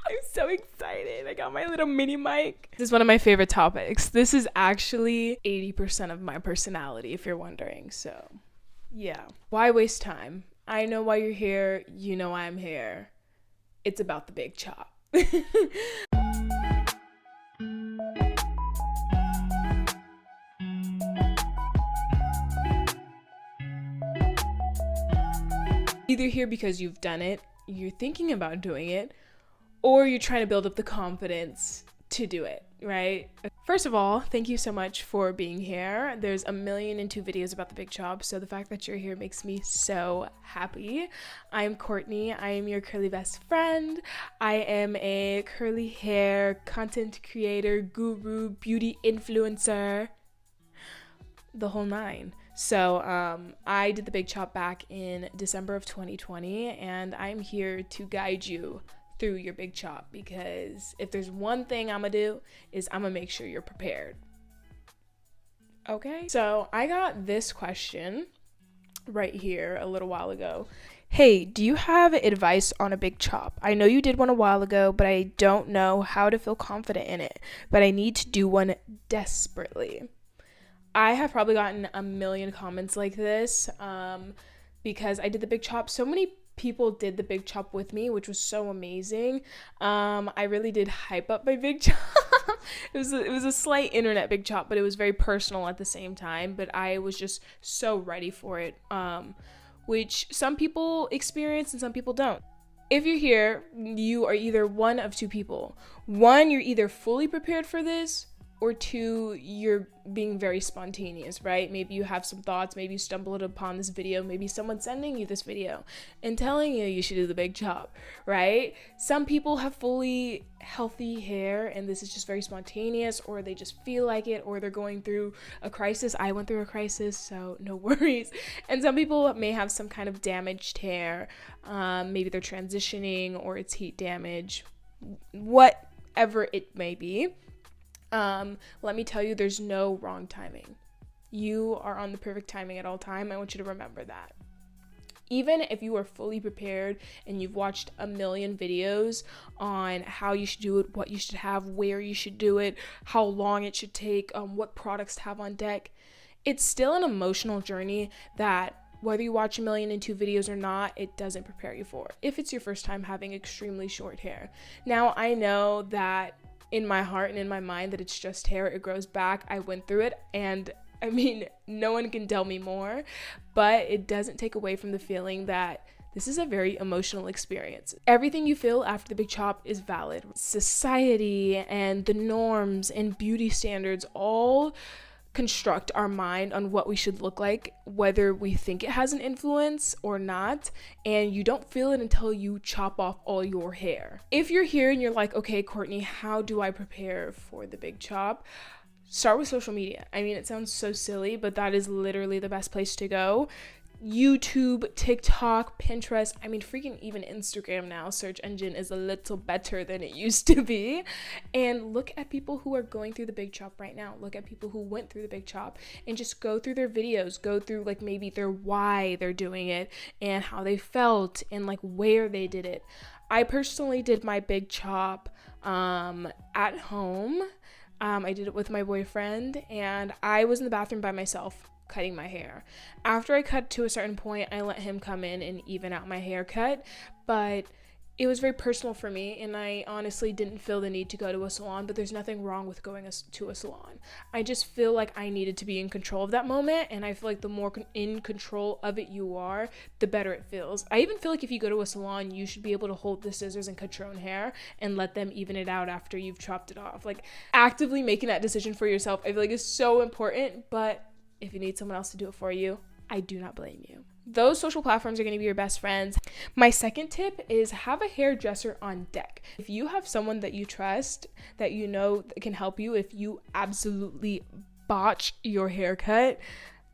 I'm so excited. I got my little mini mic. This is one of my favorite topics. This is actually 80% of my personality, if you're wondering. So, yeah. Why waste time? I know why you're here. You know I'm here. It's about the big chop. Either here because you've done it, you're thinking about doing it, or you're trying to build up the confidence to do it, right? First of all, thank you so much for being here. There's 1,000,002 videos about the big chop, so the fact that you're here makes me so happy. I'm Courtney. I am your curly best friend. I am a curly hair content creator, guru, beauty influencer, the whole nine. So I did the big chop back in December of 2020, and I'm here to guide you through your big chop, because if there's one thing I'm gonna do is I'm gonna make sure you're prepared. Okay, so I got this question right here a little while ago. Hey, do you have advice on a big chop? I know you did one a while ago, but I don't know how to feel confident in it, but I need to do one desperately. I have probably gotten 1,000,000 comments like this because I did the big chop. So many people did the big chop with me, which was so amazing. I really did hype up my big chop. It was a slight internet big chop, but it was very personal at the same time. But I was just so ready for it, which some people experience and some people don't. If you're here, you are either one of two people. One, you're either fully prepared for this, or two, you're being very spontaneous, right? Maybe you have some thoughts, maybe you stumbled upon this video, maybe someone's sending you this video and telling you should do the big chop, right? Some people have fully healthy hair and this is just very spontaneous, or they just feel like it, or they're going through a crisis. I went through a crisis, so no worries. And some people may have some kind of damaged hair. Maybe they're transitioning or it's heat damage, whatever it may be. Let me tell you, there's no wrong timing. You are on the perfect timing at all time. I want you to remember that. Even if you are fully prepared and you've watched 1,000,000 videos on how you should do it, what you should have, where you should do it, how long it should take, what products to have on deck, it's still an emotional journey that whether you watch 1,000,002 videos or not, it doesn't prepare you for if it's your first time having extremely short hair. Now, I know that in my heart and in my mind that it's just hair, it grows back. I went through it, and I mean, no one can tell me more, but it doesn't take away from the feeling that this is a very emotional experience. Everything you feel after the big chop is valid. Society and the norms and beauty standards all construct our mind on what we should look like, whether we think it has an influence or not, and you don't feel it until you chop off all your hair. If you're here and you're like, okay, Courtney, how do I prepare for the big chop? Start with social media. I mean, it sounds so silly, but that is literally the best place to go. YouTube, TikTok, Pinterest, I mean, freaking even Instagram now, search engine is a little better than it used to be. And look at people who are going through the big chop right now. Look at people who went through the big chop and just go through their videos, go through like maybe their why they're doing it and how they felt and like where they did it. I personally did my big chop at home. I did it with my boyfriend, and I was in the bathroom by myself cutting my hair. After I cut to a certain point, I let him come in and even out my haircut, but it was very personal for me, and I honestly didn't feel the need to go to a salon, but there's nothing wrong with going to a salon. I just feel like I needed to be in control of that moment, and I feel like the more in control of it you are, the better it feels. I even feel like if you go to a salon, you should be able to hold the scissors and cut your own hair and let them even it out after you've chopped it off. Like, actively making that decision for yourself, I feel like is so important, but if you need someone else to do it for you, I do not blame you. Those social platforms are going to be your best friends. My second tip is have a hairdresser on deck. If you have someone that you trust, that you know can help you if you absolutely botch your haircut,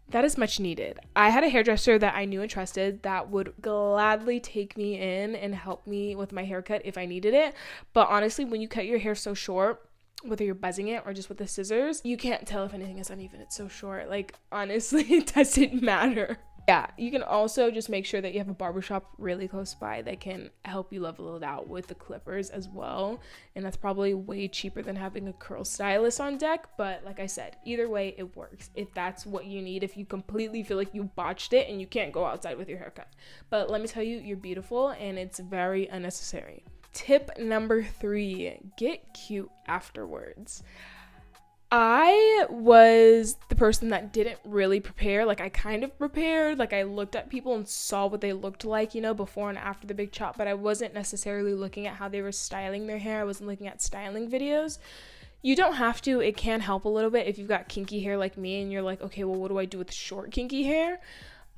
that is much needed. I had a hairdresser that I knew and trusted that would gladly take me in and help me with my haircut if I needed it. But honestly, when you cut your hair so short, whether you're buzzing it or just with the scissors, you can't tell if anything is uneven. It's so short. Like, honestly, it doesn't matter. Yeah, you can also just make sure that you have a barbershop really close by that can help you level it out with the clippers as well. And that's probably way cheaper than having a curl stylist on deck. But like I said, either way, it works if that's what you need, if you completely feel like you botched it and you can't go outside with your haircut. But let me tell you, you're beautiful and it's very unnecessary. Tip number 3, get cute afterwards. I was the person that didn't really prepare. Like, I kind of prepared. Like, I looked at people and saw what they looked like, you know, before and after the big chop, but I wasn't necessarily looking at how they were styling their hair. I wasn't looking at styling videos. You don't have to. It can help a little bit if you've got kinky hair like me and you're like, okay, well, what do I do with short kinky hair?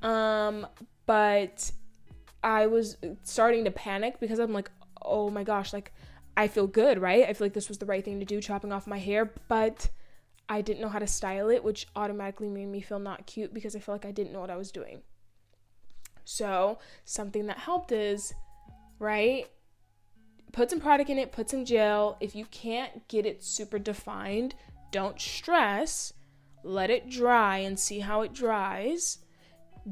But I was starting to panic because I'm like, oh my gosh, like, I feel good, right? I feel like this was the right thing to do, chopping off my hair, but I didn't know how to style it, which automatically made me feel not cute because I feel like I didn't know what I was doing. So something that helped is, right, put some product in it, put some gel. If you can't get it super defined, don't stress. Let it dry and see how it dries.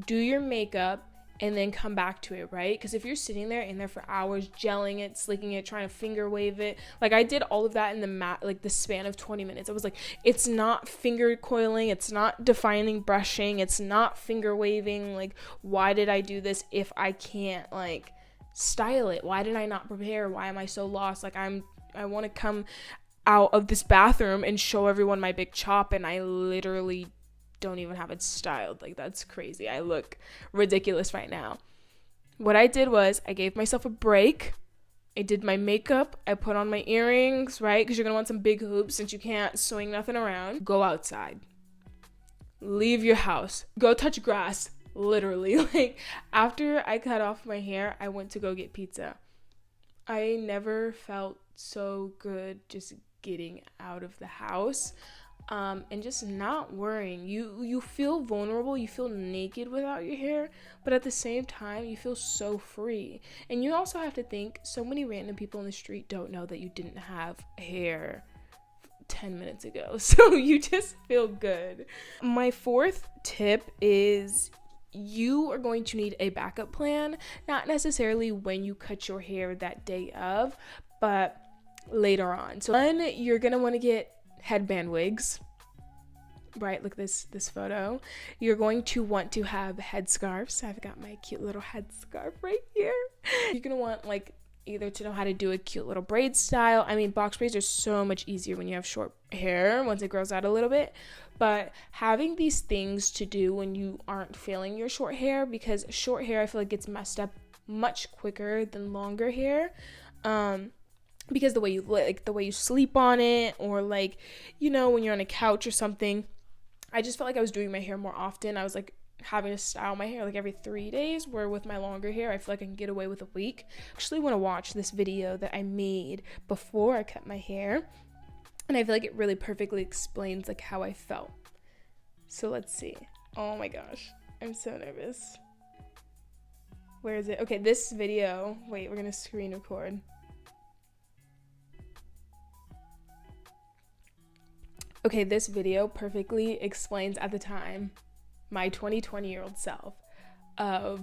Do your makeup and then come back to it, right? Because if you're sitting there in there for hours, gelling it, slicking it, trying to finger wave it, like I did all of that in the span of 20 minutes. I was like, it's not finger coiling, it's not defining brushing, it's not finger waving. Like, why did I do this if I can't like style it? Why did I not prepare? Why am I so lost? Like, I want to come out of this bathroom and show everyone my big chop, and I literally don't even have it styled. Like, that's crazy. I look ridiculous right now. What I did was I gave myself a break. I did my makeup. I put on my earrings, right? Because you're going to want some big hoops since you can't swing nothing around. Go outside. Leave your house. Go touch grass. Literally. Like, after I cut off my hair, I went to go get pizza. I never felt so good just getting out of the house. And just not worrying. You feel vulnerable, you feel naked without your hair, but at the same time, you feel so free. And you also have to think, so many random people in the street don't know that you didn't have hair 10 minutes ago. So you just feel good. My 4th tip is you are going to need a backup plan, not necessarily when you cut your hair that day of, but later on. So then you're going to want to get headband wigs, right? Look, this photo. You're going to want to have headscarves. I've got my cute little headscarf right here. You're gonna want like either to know how to do a cute little braid style. I mean, box braids are so much easier when you have short hair once it grows out a little bit, but having these things to do when you aren't feeling your short hair, because short hair I feel like gets messed up much quicker than longer hair. Because the way you sleep on it, or like, you know, when you're on a couch or something. I just felt like I was doing my hair more often. I was like having to style my hair like every 3 days, where with my longer hair I feel like I can get away with a week. I actually want to watch this video that I made before I cut my hair, and I feel like it really perfectly explains like how I felt. So let's see. Oh my gosh, I'm so nervous. Where is it? Okay, this video, wait, we're gonna screen record. Okay, this video perfectly explains at the time my 20-20-year-old self of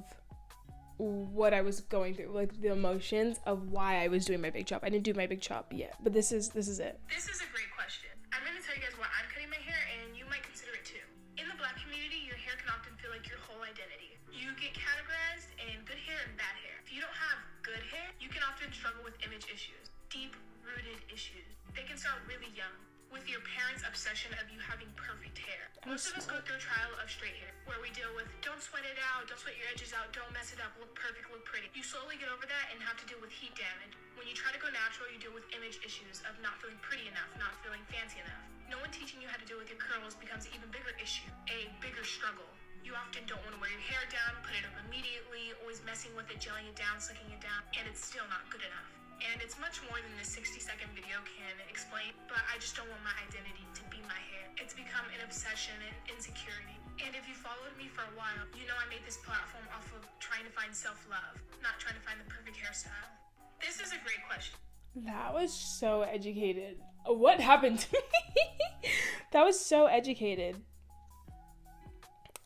what I was going through, like the emotions of why I was doing my big chop. I didn't do my big chop yet, but this is it. This is a great question. I'm going to tell you guys why I'm cutting my hair, and you might consider it too. In the Black community, your hair can often feel like your whole identity. You get categorized in good hair and bad hair. If you don't have good hair, you can often struggle with image issues, deep-rooted issues. They can start really young, with your parents' obsession of you having perfect hair. Most of us go through a trial of straight hair, where we deal with don't sweat it out, don't sweat your edges out, don't mess it up, look perfect, look pretty. You slowly get over that and have to deal with heat damage. When you try to go natural, you deal with image issues of not feeling pretty enough, not feeling fancy enough. No one teaching you how to deal with your curls becomes an even bigger issue, a bigger struggle. You often don't want to wear your hair down, put it up immediately, always messing with it, gelling it down, slicking it down, and it's still not good enough. And it's much more than this 60-second video can explain, but I just don't want my identity to be my hair. It's become an obsession and insecurity. And if you followed me for a while, you know I made this platform off of trying to find self-love, not trying to find the perfect hairstyle. This is a great question. That was so educated. What happened to me? That was so educated.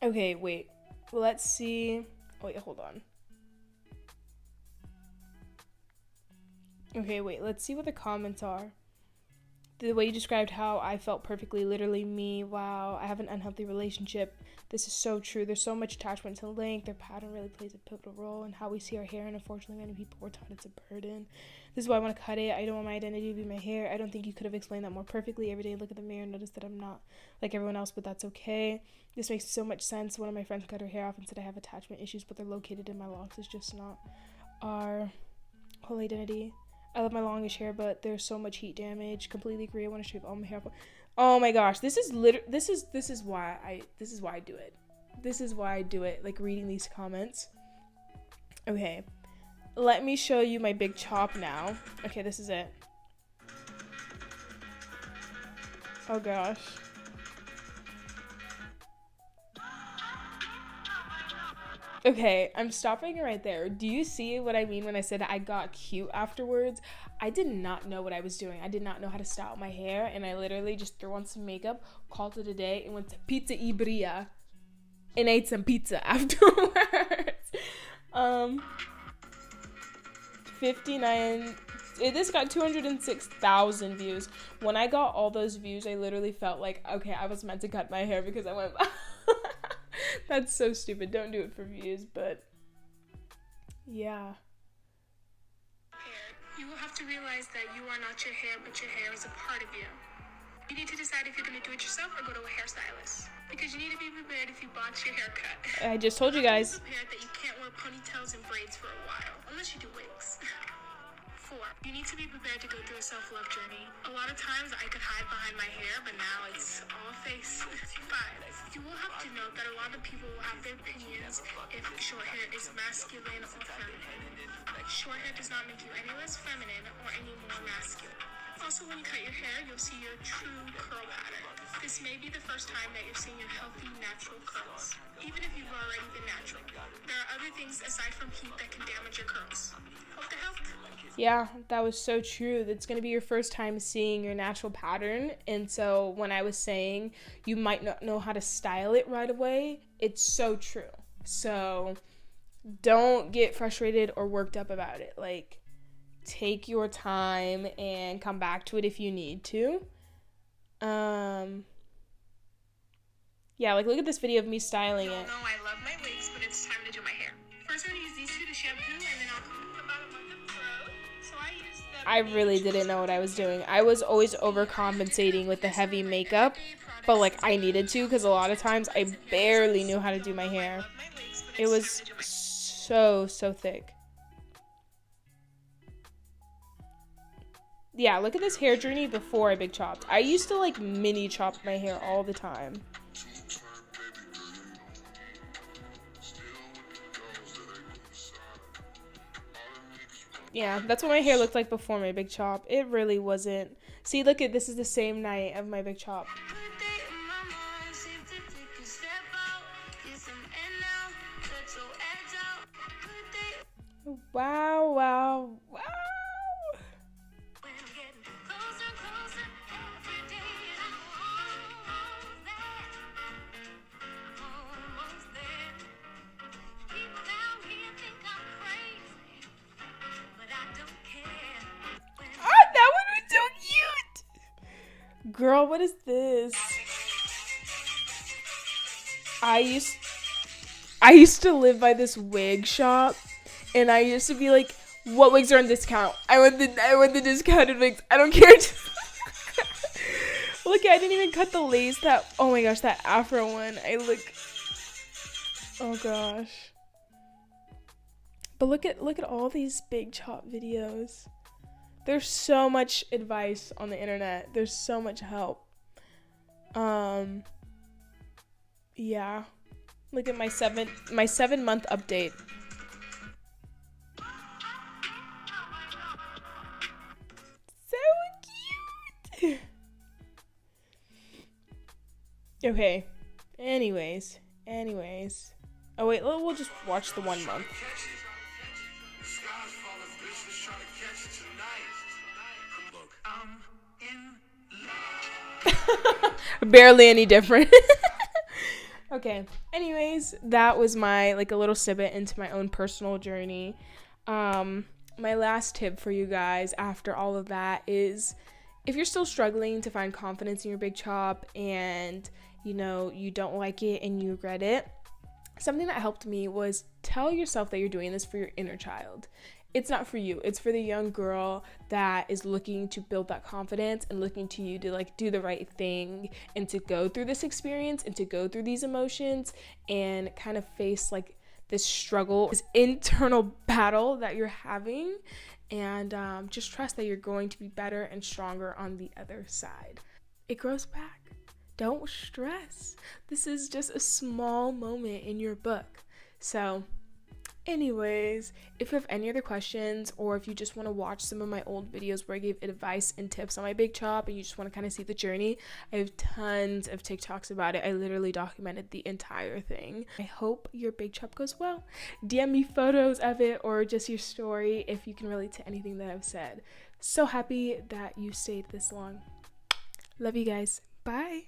Okay, wait. let's see. Oh, wait, hold on. Okay, wait, let's see what the comments are. The way you described how I felt perfectly, literally me. Wow, I have an unhealthy relationship. This is so true. There's so much attachment to length. Their pattern really plays a pivotal role in how we see our hair, and unfortunately many people were taught it's a burden. This is why I want to cut it. I don't want my identity to be my hair. I don't think you could have explained that more perfectly. Every day I look at the mirror and notice that I'm not like everyone else, but that's okay. This makes so much sense. One of my friends cut her hair off and said I have attachment issues, but they're located in my locks. It's just not our whole identity. I love my longish hair, but there's so much heat damage. Completely agree. I want to shave all my hair. Oh my gosh, this is why I do it. This is why I do it. Like reading these comments. Okay, let me show you my big chop now. Okay, this is it. Oh gosh. Okay, I'm stopping right there. Do you see what I mean when I said I got cute afterwards? I did not know what I was doing. I did not know how to style my hair, and I literally just threw on some makeup, called it a day, and went to Pizza Ibria and ate some pizza afterwards. 59. This got 206,000 views. When I got all those views, I literally felt like, okay, I was meant to cut my hair because I went... That's so stupid. Don't do it for views, but yeah. You will have to realize that you are not your hair, but your hair is a part of you. You need to decide if you're going to do it yourself or go to a hairstylist. Because you need to be prepared if you botch your haircut. I just told you guys. Be prepared that you can't wear ponytails and braids for a while, unless you do wigs. 4, you need to be prepared to go through a self-love journey. A lot of times I could hide behind my hair, but now it's all face. 5, you will have to note that a lot of people will have their opinions if short hair is masculine or feminine. Short hair does not make you any less feminine or any more masculine. Also, when you cut your hair, you'll see your true curl pattern. This may be the first time that you're seeing your healthy, natural curls. Even if you've already been natural, there are other things aside from heat that can damage your curls. Hope that helped. Yeah, that was so true. It's going to be your first time seeing your natural pattern. And so when I was saying you might not know how to style it right away, it's so true. So don't get frustrated or worked up about it. Like, take your time and come back to it if you need to. Yeah, like look at this video of me styling it. No, I love my wigs, but it's time to do my hair. First, I'm gonna use these 2 to shampoo, and then I'll put about a month of curl. So I use the. I really didn't know what I was doing. I was always overcompensating with the heavy makeup, but like I needed to because a lot of times I barely knew how to do my hair. It was so thick. Yeah, look at this hair journey before I big chopped. I used to like mini chop my hair all the time. Yeah, that's what my hair looked like before my big chop. It really wasn't. See, look at this is the same night of my big chop. Wow. That one was so cute. Girl, what is this? I used to live by this wig shop, and I used to be like, what wigs are on discount? I want the discounted wigs. I don't care. Look, I didn't even cut the lace. Oh my gosh, that afro one. Oh gosh. But look at all these big chop videos. There's so much advice on the internet. There's so much help. Yeah. Look at my 7-month update. So cute. Okay. Anyways. Oh wait, we'll just watch the 1 month. Barely any different. Okay. Anyways, that was my like a little snippet into my own personal journey. My last tip for you guys after all of that is, if you're still struggling to find confidence in your big chop and you don't like it and you regret it, something that helped me was tell yourself that you're doing this for your inner child. It's not for you. It's for the young girl that is looking to build that confidence and looking to you to like do the right thing and to go through this experience and to go through these emotions and kind of face like this struggle, this internal battle that you're having, and just trust that you're going to be better and stronger on the other side. It grows back. Don't stress. This is just a small moment in your book. So anyways, if you have any other questions, or if you just want to watch some of my old videos where I gave advice and tips on my big chop and you just want to kind of see the journey, I have tons of TikToks about it. I literally documented the entire thing. I hope your big chop goes well. DM me photos of it or just your story if you can relate to anything that I've said. So happy that you stayed this long. Love you guys. Bye.